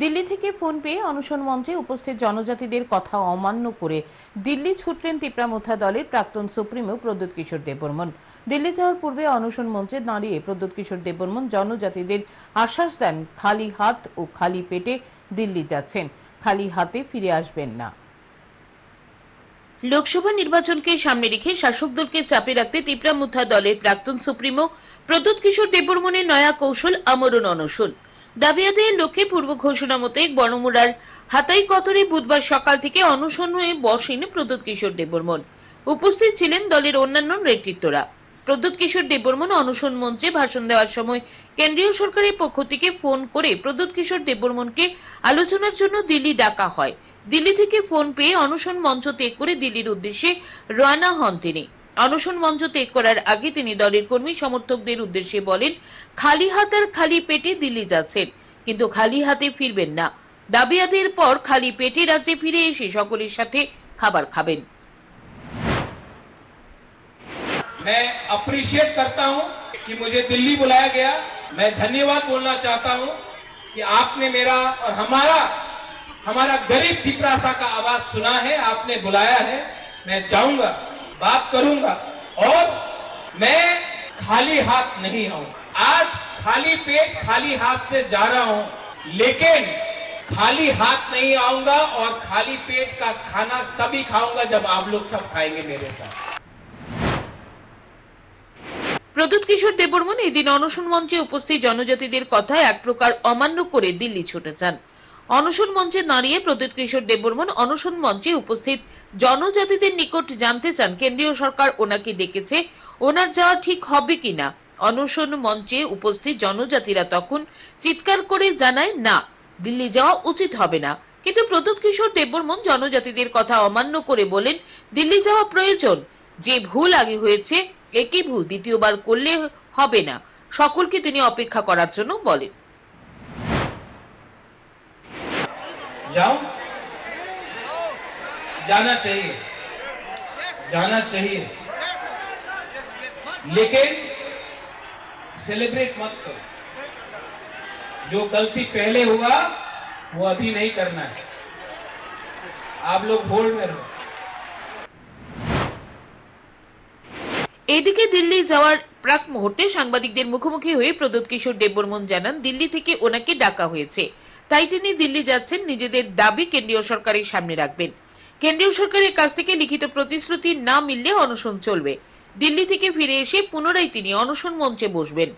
দিল্লি থেকে ফোন পেয়ে অনশন মঞ্চে উপস্থিত জনজাতিদের কথা অমান্য করে দিল্লি ছুটলেন তিপ্রামুথা দলের প্রাক্তন সুপ্রিমো প্রদ্যোৎ কিশোর দেববর্মন। দিল্লি যাওয়ার পূর্বে অনশন মঞ্চে দাঁড়িয়ে প্রদ্যোৎ কিশোর দেববর্মন জনজাতিদের আশ্বাস দেন খালি হাত ও খালি পেটে দিল্লি যাচ্ছেন, খালি হাতে ফিরে আসবেন না। লোকসভা নির্বাচনকে সামনে রেখে শাসক দলকে চাপে রাখতে তিপ্রামুথা দলের প্রাক্তন সুপ্রিমো প্রদ্যোৎ কিশোর দেববর্মনের নয়া কৌশল আমরণ অনশন। দাবি আদায়ের লক্ষ্যে পূর্ব ঘোষণা মতে বনমুড়ার হাতাই কতরে বুধবার সকাল থেকে অনশনে বসেন প্রদ্যোৎ কিশোর দেববর্মন। উপস্থিত ছিলেন দলের অন্যান্য নেতৃত্বরা। প্রদ্যোৎ কিশোর দেববর্মন অনশন মঞ্চে ভাষণ দেওয়ার সময় কেন্দ্রীয় সরকারের পক্ষ থেকে ফোন করে প্রদ্যোৎ কিশোর দেববর্মনকে আলোচনার জন্য দিল্লি ডাকা হয়। দিল্লি থেকে ফোন পেয়ে অনশন মঞ্চ ত্যাগ করে দিল্লির উদ্দেশ্যে রওনা হন তিনি। অনশন মঞ্চ ত্যাগ করার আগে তিনি দলের কর্মী সমর্থকদের উদ্দেশ্যে বলেন, খালি হাত আর খালি পেটে দিল্লি যাচ্ছেন, কিন্তু খালি হাতে ফিরবেন না। দাবি আদায়ের পর খালি পেটে রাজ্যে ফিরে এসে সকলের সাথে খাবার খাবেন। मैं अप्रिशिएट करता हूं कि मुझे दिल्ली बुलाया गया। मैं धन्यवाद बोलना चाहता हूं कि आपने मेरा और हमारा गरीब तिप्रासा का आवाज सुना है, आपने बुलाया है। मैं जाऊंगा, बात करूंगा और मैं खाली हाथ नहीं आऊंगा। आज खाली पेट खाली हाथ से जा रहा हूं, लेकिन खाली हाथ नहीं आऊंगा और खाली पेट का खाना तभी खाऊंगा जब आप लोग सब खाएंगे मेरे साथ। প্রদ্যোৎ কিশোর দেববর্মন এদিন অনশন মঞ্চে উপস্থিত জনজাতিদের কথা এক প্রকার অমান্য করে দিল্লি ছুটে যান। অনশন মঞ্চে দাঁড়িয়ে প্রদ্যোৎ কিশোর দেববর্মন অনশন মঞ্চে উপস্থিত জনজাতিদের নিকট জানতে চান কেন্দ্রীয় সরকার ওনাকে ডেকেছে, ওনার যাওয়া ঠিক হবে কিনা। অনশন মঞ্চে উপস্থিত জনজাতিরা তখন চিৎকার করে জানায়, না, দিল্লি যাওয়া উচিত হবে না। কিন্তু প্রদ্যোৎ কিশোর দেববর্মন জনজাতিদের কথা অমান্য করে বলেন, দিল্লি যাওয়া প্রয়োজন। যে ভুল আগে হয়েছে একই ভুল দ্বিতীয়বার করলে হবে না। সকলকে তিনি অপেক্ষা করার জন্য বলেন। जाओ, जाना चाहिए, लेकिन सेलिब्रेट मत करो। जो गलती पहले हुआ वो अभी नहीं करना है। आप लोग होल्ड में रहो। এদিকে দিল্লি যাওয়ার প্রাক মুহূর্তে সাংবাদিকদের মুখোমুখি হয়ে প্রদ্যোৎ কিশোর দেববর্মন জানান, দিল্লি থেকে ওনাকে ডাকা হয়েছে, তাই তিনি দিল্লি যাচ্ছেন। নিজেদের দাবি কেন্দ্রীয় সরকারের সামনে রাখবেন। কেন্দ্রীয় সরকারের কাছ থেকে লিখিত প্রতিশ্রুতি না মিললে অনশন চলবে। দিল্লি থেকে ফিরে এসে পুনরায় তিনি অনশন মঞ্চে বসবেন।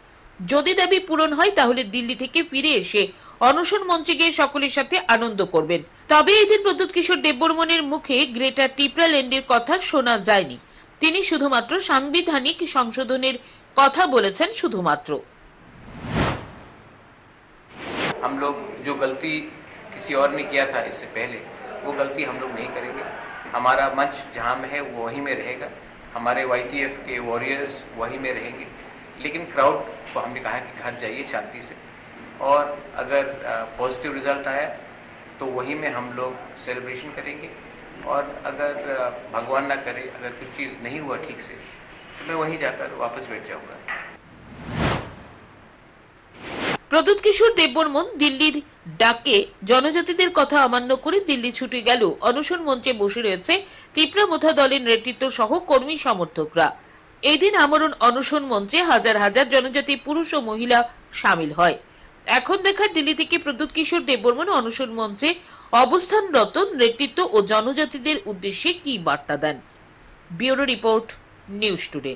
যদি দাবি পূরণ হয় তাহলে দিল্লি থেকে ফিরে এসে অনশন মঞ্চে গিয়ে সকলের সাথে আনন্দ করবেন। তবে এদিন প্রদ্যোৎ কিশোর দেববর্মনের মুখে গ্রেটার টিপ্রাল্যান্ডের কথা শোনা যায়নি। তিনি শুধুমাত্র সাংবিধানিক সংশোধনের কথা বলেছেন শুধুমাত্র। हम लोग जो गलती किसी और ने किया था इससे पहले, वो गलती हम लोग नहीं करेंगे। हमारा मंच जहां में है वो वहीं में रहेगा, हमारे YTF के वॉरियर्स वहीं में रहेंगे। लेकिन क्राउड को हमने कहा कि घर जाइए शांति से, और अगर पॉजिटिव रिजल्ट आया तो वहीं में हम लोग सेलिब्रेशन करेंगे, और अगर भगवान ना करे अगर कुछ चीज़ नहीं हुआ ठीक से तो मैं वहीं जाकर वापस बैठ जाऊंगा। প্রদ্যোৎ কিশোর দেববর্মন দিল্লির ডাকে জনজাতিদের কথা অমান্য করে দিল্লি ছুটে গেল। অনশন মঞ্চে বসে রয়েছে তিপ্রামুথা দলের নেতৃত্ব সহ কর্মী সমর্থকরা। এদিন আমরণ অনশন মঞ্চে হাজার হাজার জনজাতি পুরুষ ও মহিলা সামিল হয়। এখন দেখার দিল্লি থেকে প্রদ্যোৎ কিশোর দেববর্মন অনশন মঞ্চে অবস্থানরত নেতৃত্ব ও জনজাতিদের উদ্দেশ্যে কি বার্তা দেন। Bureau report, news today.